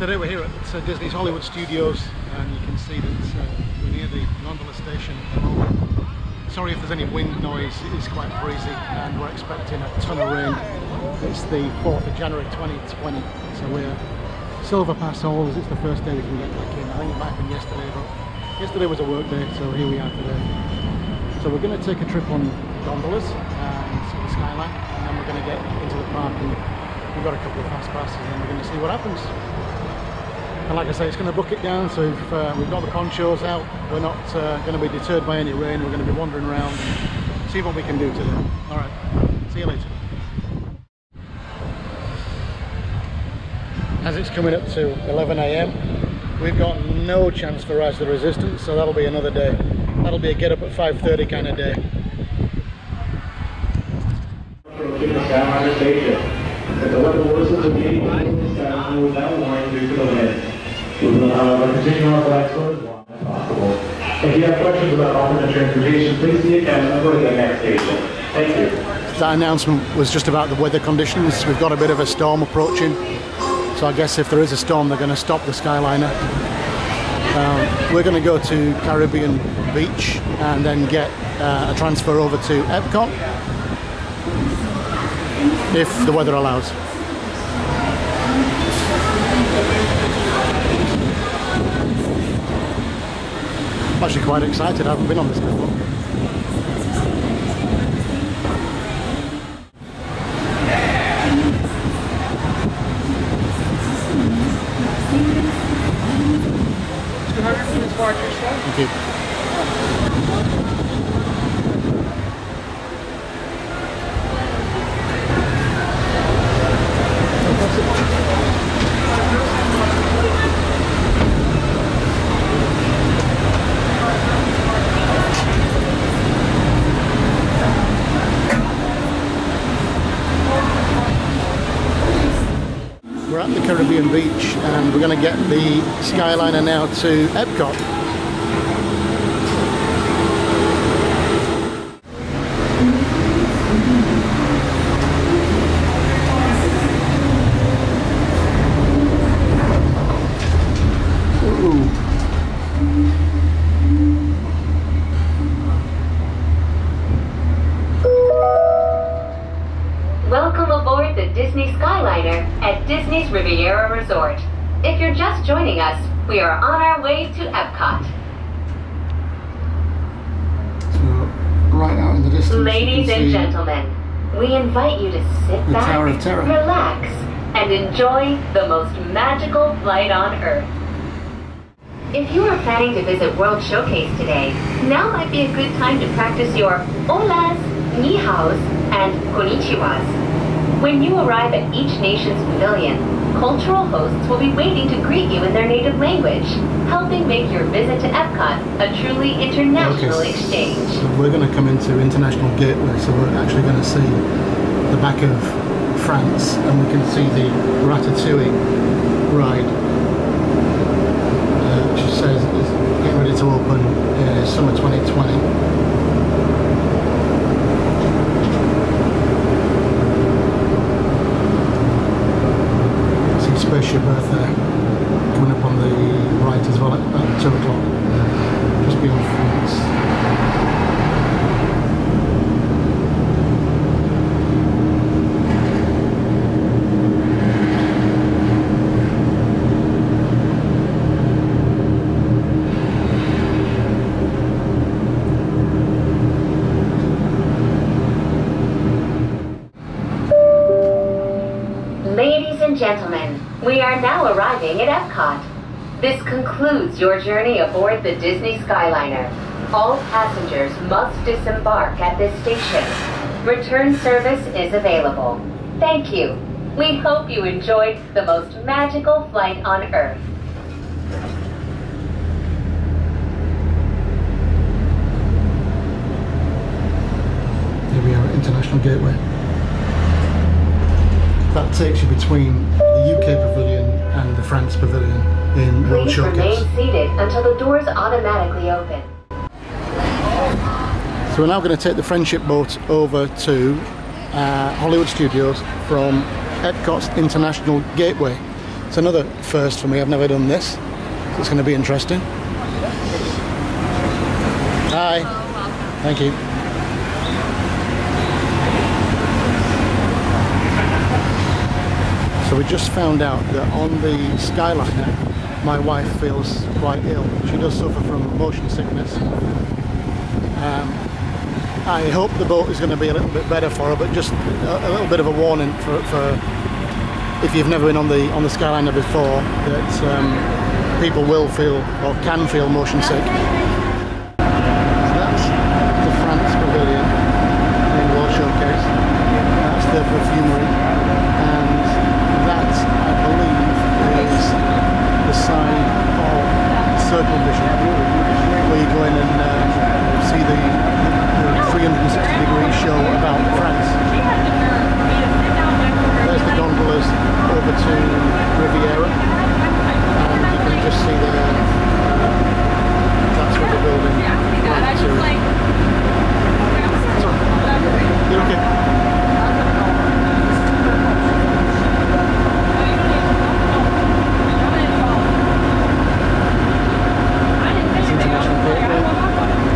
Today we're here at Disney's Hollywood Studios, and you can see that we're near the gondola station at the moment. Sorry if there's any wind noise, it is quite breezy and we're expecting a ton of rain. It's the 4th of January 2020, so we're Silver Pass holders. It's the first day we can get back in. I think it might have been yesterday, but yesterday was a work day, so here we are today. So we're going to take a trip on gondolas and see the skyline, and then we're going to get into the park, and we've got a couple of fast passes and we're going to see what happens. And like I say, it's going to book it down, so if we've got the ponchos out, we're not going to be deterred by any rain. We're going to be wandering around and see what we can do today. Alright, see you later. As it's coming up to 11 AM, we've got no chance for Rise of the Resistance, so that'll be another day. That'll be a get up at 5:30 kind of day. Approaching the Skyliner station. At the weather worsens of getting the sky will now warn due to the wind. We will, however, continue our flights for as long as possible. If you have questions about alternate transportation, please see a cab member at the next station. Thank you. That announcement was just about the weather conditions. We've got a bit of a storm approaching, so I guess if there is a storm, they're going to stop the Skyliner. We're going to go to Caribbean Beach and then get a transfer over to Epcot, if the weather allows. I'm actually quite excited. I haven't been on this before. Thank you. We're at the Caribbean Beach and we're going to get the Skyliner now to Epcot. Welcome aboard the Disney Skyliner at Disney's Riviera Resort. If you're just joining us, we are on our way to Epcot. So, right out in the distance, ladies and gentlemen, we invite you to sit back, relax, and enjoy the most magical flight on Earth. If you are planning to visit World Showcase today, now might be a good time to practice your holas, ni haos, and konnichiwas. When you arrive at each nation's pavilion, cultural hosts will be waiting to greet you in their native language, helping make your visit to Epcot a truly international exchange. So we're going to come into International Gateway, so we're actually going to see the back of France, and we can see the Ratatouille ride, which says it's getting ready to open summer 2020. Spaceship Earth there, coming up on the right as well at 2 o'clock, just beyond France. Ladies and gentlemen, we are now arriving at Epcot. This concludes your journey aboard the Disney Skyliner. All passengers must disembark at this station. Return service is available. Thank you. We hope you enjoyed the most magical flight on Earth. Here we are at International Gateway. That takes you between the UK Pavilion and the France Pavilion in World Showcase. Please remain seated until the doors automatically open. So we're now going to take the friendship boat over to Hollywood Studios from Epcot's International Gateway. It's another first for me. I've never done this, so it's going to be interesting. Hi. Thank you. So we just found out that on the Skyliner, my wife feels quite ill. She does suffer from motion sickness. I hope the boat is going to be a little bit better for her, but just a little bit of a warning for if you've never been on the Skyliner before, that people will feel or can feel motion sick. So that's the France Pavilion in World Showcase. That's the perfumery, and that, I believe, is the side of Circle Vision, where you go in and see the 360-degree show about France. There's the gondolas over to Riviera, and you can just see there, that's what the building is. You okay?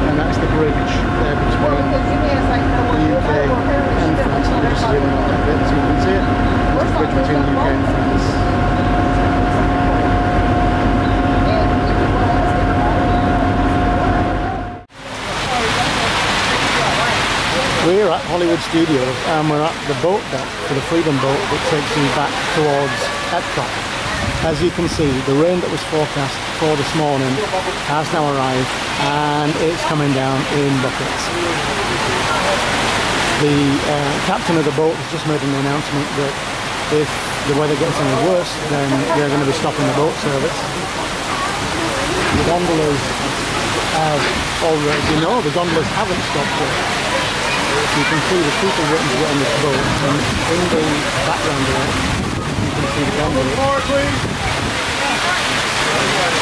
And that's the bridge there between the UK and France. Let me just zoom in on that bit so you can see it. That's the bridge between the UK and France. We're at Hollywood Studios and we're at the boat deck for the Freedom Boat that takes you back towards Epcot. As you can see, the rain that was forecast for this morning has now arrived and it's coming down in buckets. The captain of the boat has just made an announcement that if the weather gets any worse, then they're going to be stopping the boat service. The gondolas have already, the gondolas haven't stopped yet. You can see the people waiting to get on this boat, and in the background there, you can see the gondolas.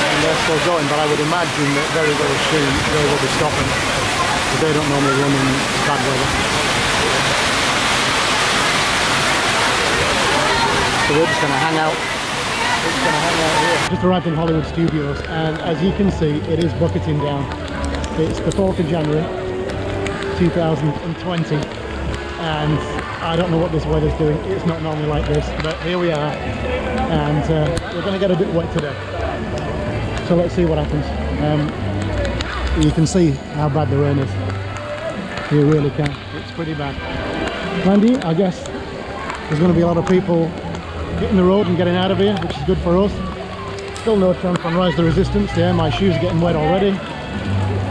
And they're still going, but I would imagine that very, very soon they will be stopping, because they don't normally run in bad weather. So we're just going to hang out. Here. Just arrived in Hollywood Studios, and as you can see, it is bucketing down. It's the 4th of January 2020, and I don't know what this weather's doing. It's not normally like this, but here we are, and we're going to get a bit wet today. So let's see what happens. You can see how bad the rain is. You really can. It's pretty bad. Mandy, I guess there's going to be a lot of people getting the road and getting out of here, which is good for us. Still no chance on Rise the Resistance there. My shoes are getting wet already.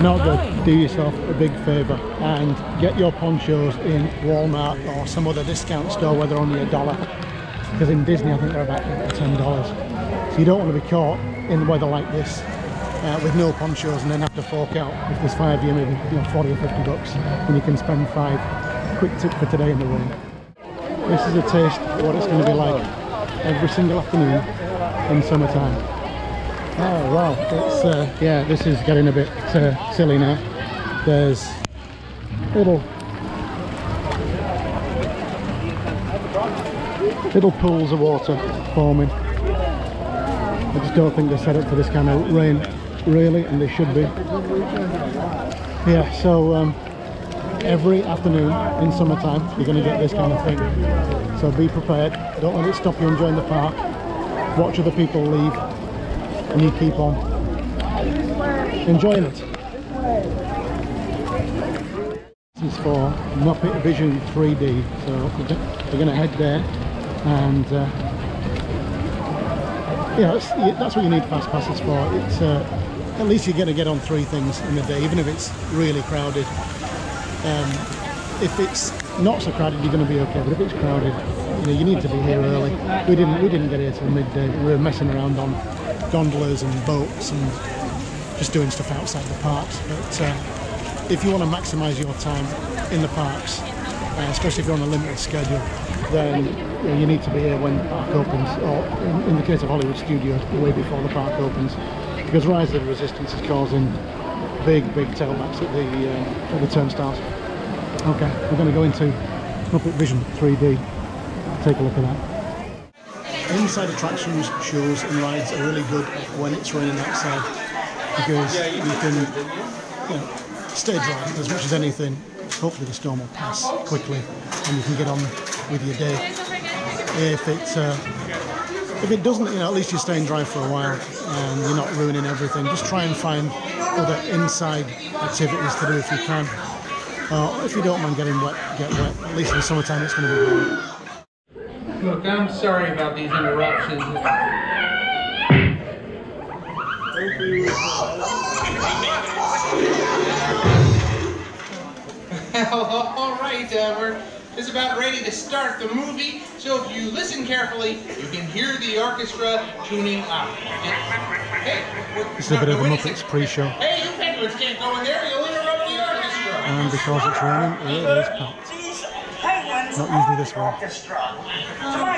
Not good. Do yourself a big favour and get your ponchos in Walmart or some other discount store where they're only $1. Because in Disney I think they're about $10. So you don't want to be caught in weather like this with no ponchos and then have to fork out. If there's 5 of you, maybe 40 or 50 bucks, and you can spend 5. Quick tip for today in the rain. This is a taste of what it's going to be like every single afternoon in summertime. Oh wow, it's yeah, this is getting a bit silly now. There's little pools of water forming. I just don't think they're set up for this kind of rain, really, and they should be. Yeah, so every afternoon in summertime you're going to get this kind of thing. So be prepared, don't let it stop you enjoying the park. Watch other people leave and you keep on enjoying it. This is for Muppet Vision 3D, so we're going to head there, and yeah, that's what you need fast passes for. It's at least you're going to get on 3 things in the day, even if it's really crowded. If it's not so crowded, you're going to be okay, but if it's crowded, you need to be here early. We didn't get here till midday. We were messing around on gondolas and boats and just doing stuff outside the parks. But if you want to maximise your time in the parks, especially if you're on a limited schedule, then you need to be here when the park opens, or in the case of Hollywood Studios, way before the park opens, because Rise of the Resistance is causing big tailbacks at the turnstiles. Okay, we're going to go into Muppet Vision 3D. Take a look at that. inside attractions, shows and rides are really good when it's raining outside, because you can, you know, stay dry as much as anything. Hopefully the storm will pass quickly and you can get on with your day. If it doesn't, you know, at least you're staying dry for a while and you're not ruining everything. Just try and find other inside activities to do if you can. If you don't mind getting wet, get wet. At least in the summertime it's going to be warm. Look, I'm sorry about these interruptions. All right, we're just about ready to start the movie, so if you listen carefully, you can hear the orchestra tuning up. Hey, it's a bit of a Muppets pre-show. Hey, you penguins can't go in there, you'll interrupt the orchestra. And because it's raining, it is packed. Not usually this way. Come on,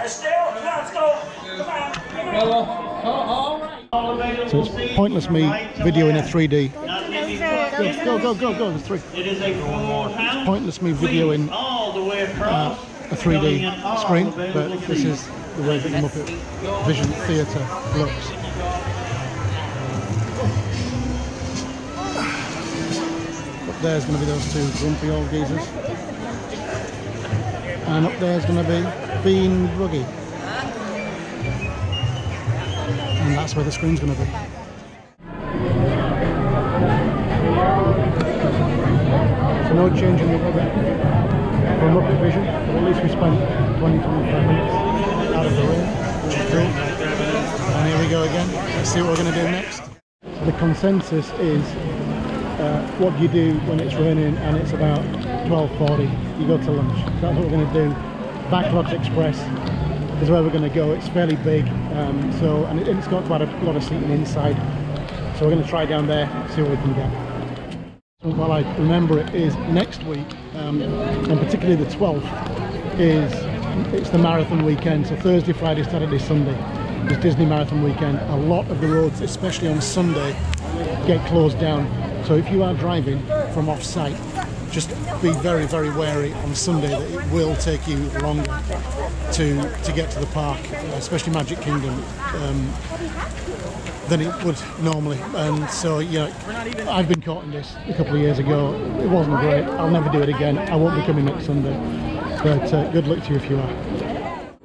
Estelle. Let's go. Come on. All right. So it's pointless me videoing a 3D. Go, there's three. It's pointless me videoing a 3D screen, but this is the way that the Muppet Vision Theatre looks. Up there's going to be those two grumpy old geezers. And up there's going to be Bean Buggy. And that's where the screen's going to be. So no change in the weather for Muppet Vision, but at least we spent 20-25 minutes out of the rain, which is cool. And here we go again. Let's see what we're going to do next. So the consensus is, what do you do when it's raining and it's about 12:40? You go to lunch. So that's what we're going to do. Backlots Express is where we're going to go. It's fairly big, and it's got quite a lot of seating inside. So we're going to try down there, see what we can get. Well, I remember it is next week, and particularly the 12th, it's the marathon weekend. So Thursday, Friday, Saturday, Sunday is Disney Marathon weekend. A lot of the roads, especially on Sunday, get closed down. So if you are driving from off-site, just be very, very wary on Sunday that it will take you longer to get to the park, especially Magic Kingdom, than it would normally. And so, you know, I've been caught in this a couple of years ago. It wasn't great. I'll never do it again. I won't be coming next Sunday. But good luck to you if you are.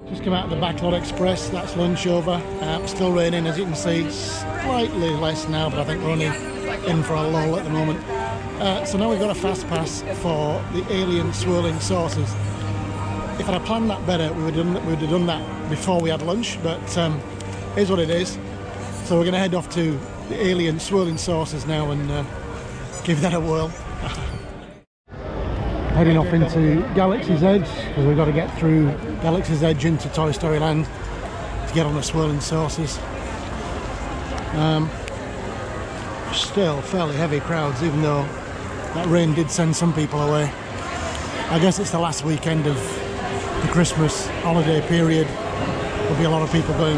Just come out of the Backlot Express. That's lunch over. Still raining, as you can see. Slightly less now, but I think we're only in for a lull at the moment. So now we've got a fast pass for the alien swirling saucers. If I'd have planned that better, we would have done that before we had lunch, but here's what it is. So we're going to head off to the alien swirling saucers now and give that a whirl. Heading off into Galaxy's Edge, because we've got to get through Galaxy's Edge into Toy Story Land to get on the swirling saucers. Still fairly heavy crowds, even though that rain did send some people away. I guess it's the last weekend of the Christmas holiday period. There'll be a lot of people going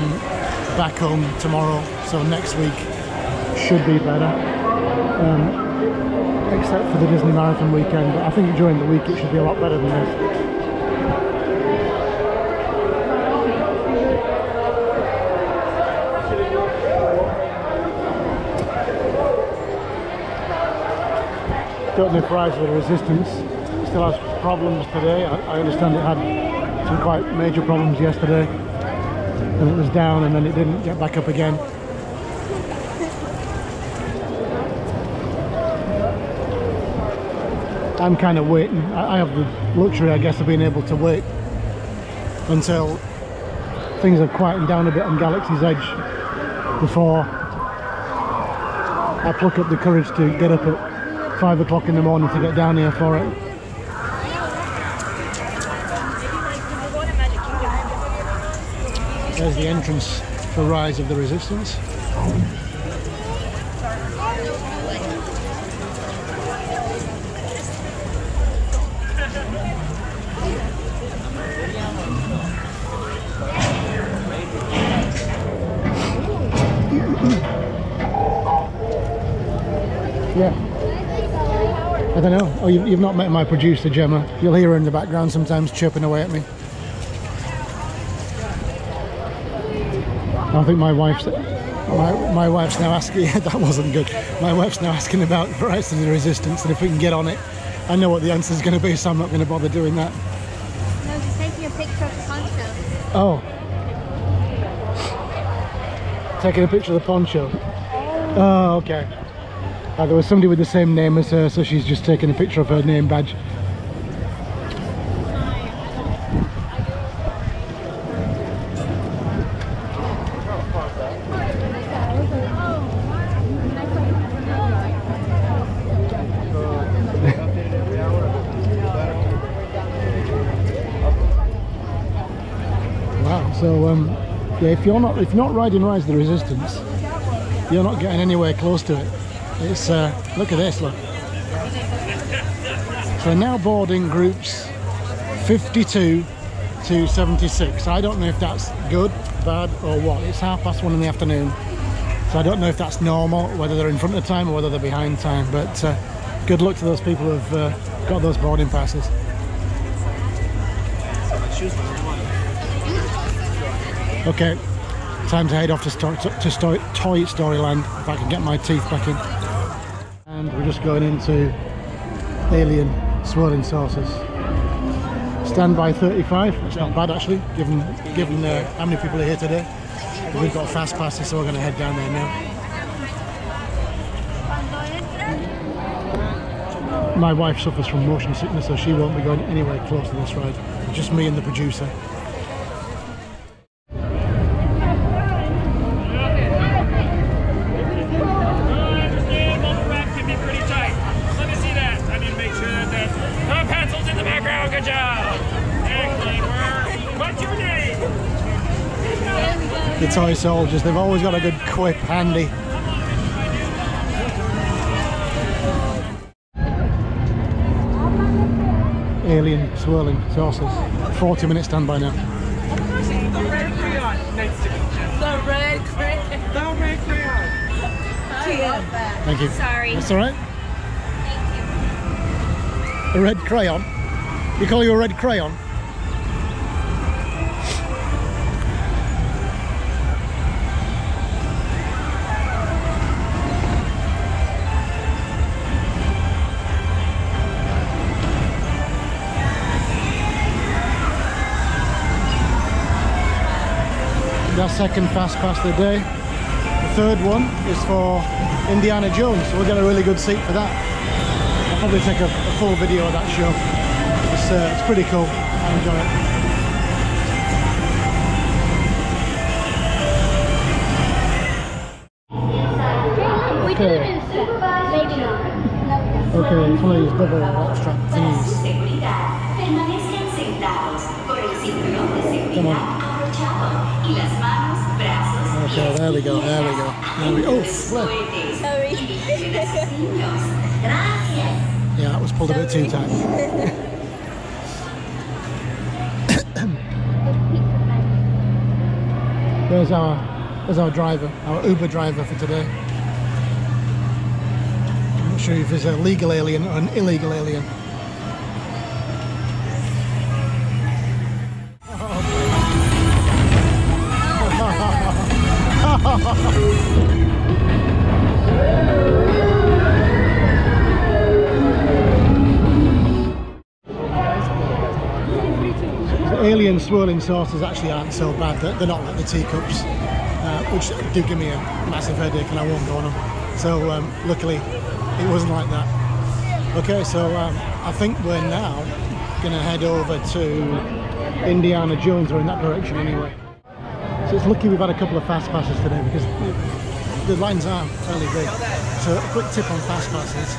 back home tomorrow, so next week should be better, except for the Disney Marathon weekend. But I think during the week it should be a lot better than this. Don't know if Rise of the Resistance still has problems today. I understand it had some quite major problems yesterday, and it was down and then it didn't get back up again. I'm kind of waiting. I have the luxury, I guess, of being able to wait until things have quietened down a bit on Galaxy's Edge before I pluck up the courage to get up at 5 o'clock in the morning to get down here for it. There's the entrance for Rise of the Resistance. Yeah. I don't know. Oh, you've not met my producer, Gemma. You'll hear her in the background sometimes chirping away at me. I think my wife's now asking. That wasn't good. My wife's now asking about Rise of the Resistance and if we can get on it. I know what the answer is going to be, so I'm not going to bother doing that. No, just taking a picture of the poncho. Oh, taking a picture of the poncho. Oh, okay. There was somebody with the same name as her, so she's just taking a picture of her name badge. Wow. So yeah, if you're not riding Rise of the Resistance, you're not getting anywhere close to it. It's look at this, look. So now boarding groups 52 to 76. I don't know if that's good, bad or what. It's 1:30 in the afternoon, so I don't know if that's normal, whether they're in front of time or whether they're behind time, but good luck to those people who've got those boarding passes. Okay, time to head off to Toy Storyland, if I can get my teeth back in. And we're just going into Alien Swirling Saucers. Standby 35, that's not bad actually, given how many people are here today. We've got fast passes, so we're going to head down there now. My wife suffers from motion sickness, so she won't be going anywhere close to this ride. Just me and the producer. The toy soldiers, they've always got a good quip handy. Alien Swirling Saucers. 40 minutes standby now. The red crayon next to each other. The red crayon. The red crayon. I love that. Thank you. Sorry. That's alright. Thank you. A red crayon? You call you a red crayon? Our second fast pass of the day. The third one is for Indiana Jones, so we'll get a really good seat for that. I'll probably take a full video of that show. It's pretty cool. I enjoy it. Okay. Okay, please, bubble extract thingies. Come on. Okay, there we go, there we go. Oh, flip. Sorry. Yeah, that was pulled a bit too tight. There's our driver, our Uber driver for today. I'm not sure if he's a legal alien or an illegal alien. The Alien Swirling Saucers actually aren't so bad. They're not like the teacups, which do give me a massive headache and I won't go on them. So luckily it wasn't like that. Okay, so I think we're now going to head over to Indiana Jones, or in that direction anyway. So it's lucky we've had a couple of fast passes today because the lines are fairly big. So a quick tip on fast passes,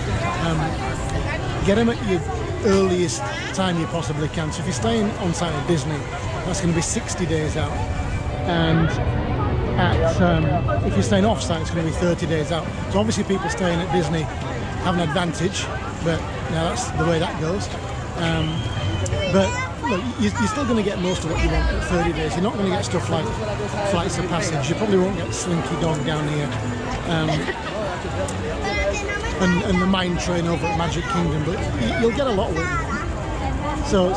get them at your earliest time you possibly can. So if you're staying on site at Disney, that's going to be 60 days out, and if you're staying off site, it's going to be 30 days out. So obviously people staying at Disney have an advantage, but now that's the way that goes. But look, you're still going to get most of what you want at 30 days. You're not going to get stuff like Flights of Passage. You probably won't get Slinky Dog down here. And the Mine Train over at Magic Kingdom, but you'll get a lot of what you want. So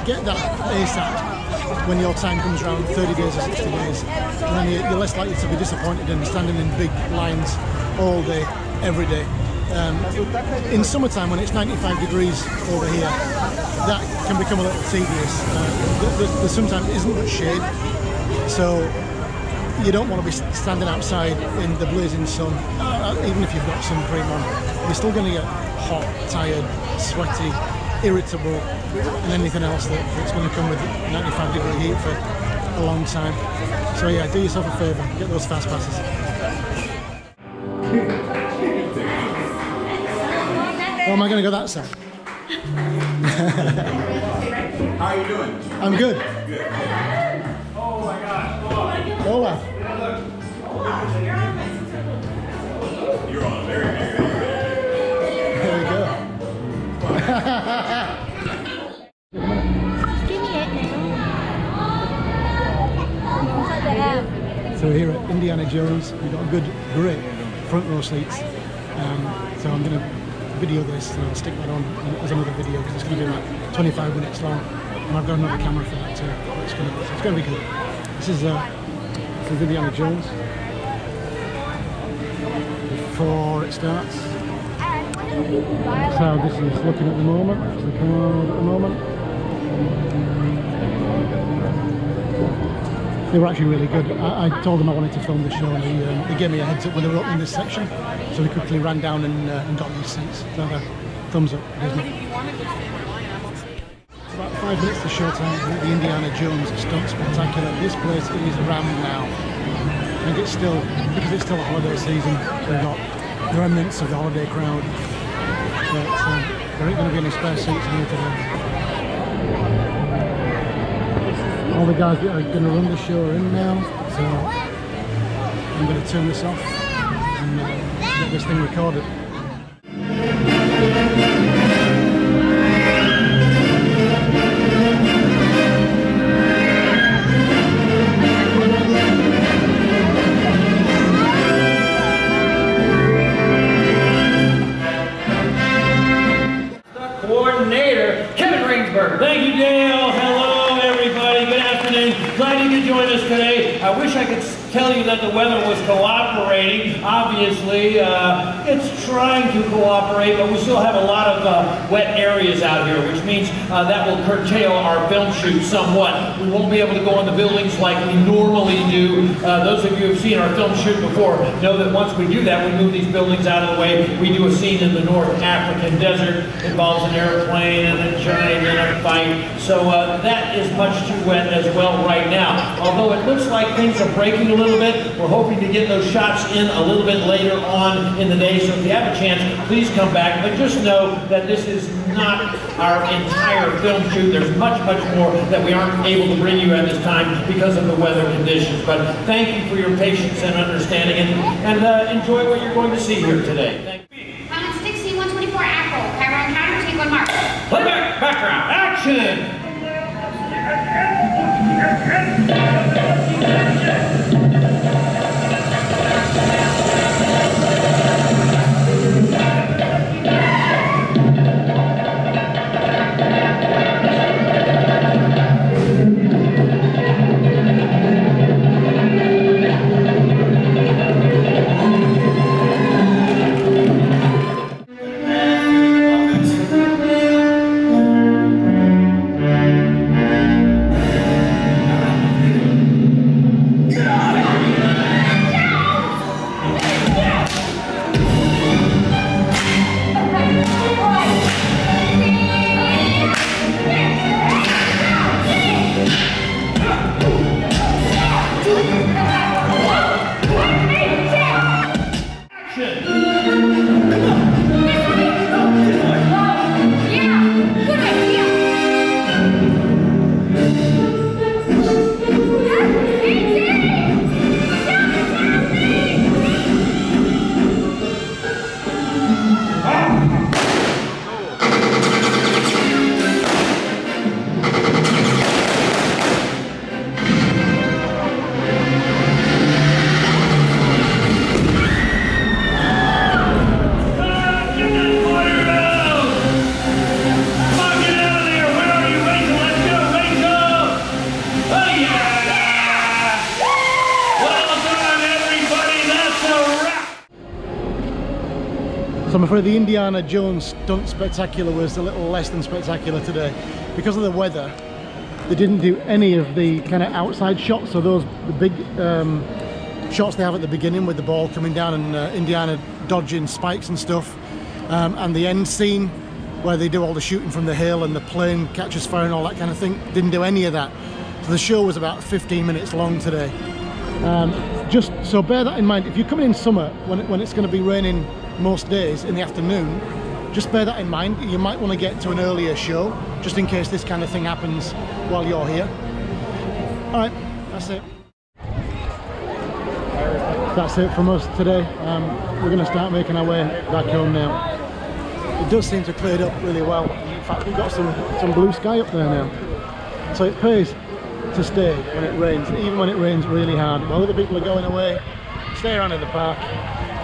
get that ASAP, when your time comes around, 30 days or 60 days, and then you're less likely to be disappointed in standing in big lines all day, every day. In summertime, when it's 95 degrees over here, that can become a little tedious. There sometimes isn't much shade, so you don't want to be standing outside in the blazing sun. Even if you've got sun cream on, you're still going to get hot, tired, sweaty, irritable, and anything else that's going to come with 95 degree heat for a long time. So yeah, do yourself a favour, get those fast passes. Or am I going to go that side? How are you doing? I'm good. Good. Oh my gosh. Olaf. You're on very, very, very, There we go. Give me it now. What the hell? So here at Indiana Jones, we've got a good, great front row seats. So I'm going to video this and I'll stick that on as another video because it's going to be like 25 minutes long. And I've got another camera for that too. But it's going to be good. This is Indiana Jones before it starts. That's how this is looking at the moment. That's the crowd at the moment. They were actually really good. I told them I wanted to film the show and they gave me a heads up when they were opening this section. So we quickly ran down and got these seats. So thumbs up. It's about 5 minutes to showtime for the Indiana Jones Stunt Spectacular. This place is rammed now. And it's still, because it's still a holiday season, we've got the remnants of the holiday crowd. But there ain't going to be any spare seats here today. All the guys that are going to run the show are in now, so I'm going to turn this off and get this thing recorded. Coordinator Kevin Ringsberg. Thank you, Dale. Hello, everybody. Good afternoon. Glad you could join us today. I wish I could tell you that the weather was cooperating. Obviously, it's trying to cooperate, but we still have a lot of wet areas out here, which means that will curtail our film shoot somewhat. We won't be able to go in the buildings like we normally do. Those of you who have seen our film shoot before know that once we do that, we move these buildings out of the way. We do a scene in the North African desert. It involves an airplane and a giant and a fight. So that is much too wet as well right now. Although it looks like things are breaking a little bit, we're hoping to get those shots in a little bit later on in the day. So if you have a chance, please come back. But just know that this is not our entire film shoot. There's much, much more that we aren't able to bring you at this time because of the weather conditions. But thank you for your patience and understanding, and enjoy what you're going to see here today. Thank you. Pilot 16-124 Apple, Cairo encounter, take 1 mark. Playback, background, action! So I'm afraid the Indiana Jones stunt spectacular was a little less than spectacular today. Because of the weather, they didn't do any of the kind of outside shots, so the big shots they have at the beginning with the ball coming down and Indiana dodging spikes and stuff, and the end scene where they do all the shooting from the hill and the plane catches fire and all that kind of thing, didn't do any of that. So the show was about 15 minutes long today. Just so bear that in mind, if you're coming in summer when it's going to be raining most days in the afternoon, just bear that in mind. You might want to get to an earlier show just in case this kind of thing happens while you're here. Alright, that's it. That's it from us today. We're going to start making our way back home now. It does seem to have cleared up really well. In fact, we've got some blue sky up there now. So it pays to stay when it rains, even when it rains really hard. While other people are going away, stay around in the park.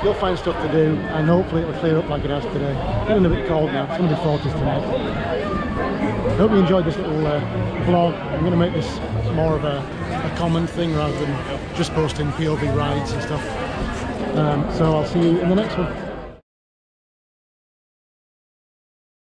You'll find stuff to do, and hopefully it'll clear up like it has today. It's getting a bit cold now. It's going to be 40s tonight. Hope you enjoyed this little vlog. I'm going to make this more of a common thing rather than just posting POV rides and stuff. So I'll see you in the next one.